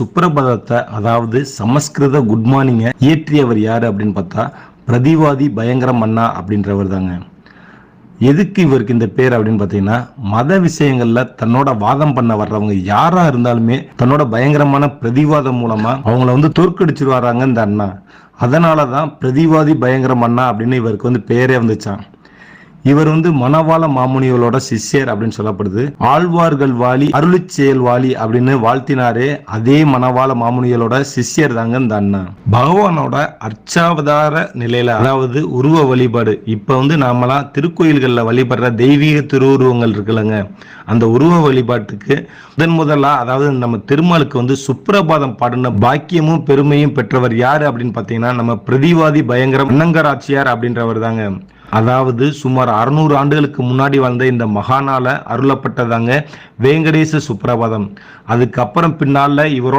சுப்ரபாதத்தை அதாவது சமஸ்கிருத குட் மார்னிங்கை இயற்றியவர் யாரு அப்படின்னு பார்த்தா பிரதிவாதி பயங்கர மன்னா அப்படின்றவர் தாங்க. எதுக்கு இவருக்கு இந்த பேர் அப்படின்னு பார்த்தீங்கன்னா, மத விஷயங்கள்ல தன்னோட வாதம் பண்ண வர்றவங்க யாரா இருந்தாலுமே தன்னோட பயங்கரமான பிரதிவாதம் மூலமா அவங்கள தோற்கடிச்சிருவாராங்க இந்த அண்ணா. அதனாலதான் பிரதிவாதி பயங்கர மன்னா அப்படின்னு இவருக்கு பேரே வந்துச்சான். இவர் மணவாள மாமுனிகளோட சிஷ்யர் அப்படின்னு சொல்லப்படுது. ஆழ்வார்கள் வாலி அருளிச் செயல் வாலி அப்படின்னு வாழ்த்தினாரே அதே மணவாள மாமுனிகளோட சிஷ்யர் தாங்க இந்த அண்ணா. பகவானோட அர்ச்சாவதார நிலையில அதாவது உருவ வழிபாடு இப்ப நாமெல்லாம் திருக்கோயில்கள்ல வழிபடுற தெய்வீக திருவுருவங்கள் இருக்குல்லங்க, அந்த உருவ வழிபாட்டுக்கு முதலா அதாவது நம்ம திருமாலுக்கு சுப்ரபாதம் பாடின பாக்கியமும் பெருமையும் பெற்றவர் யாரு அப்படின்னு பாத்தீங்கன்னா நம்ம பிரதிவாதி பயங்கர அன்னங்கராட்சியார் அப்படின்றவர் தாங்க. அதாவது சுமார் 600 ஆண்டுகளுக்கு முன்னாடி வாழ்ந்த இந்த மகானால அருளப்பட்டதாங்க வேங்கடேச சுப்ரபாதம். அதுக்கப்புறம் பின்னால இவரோட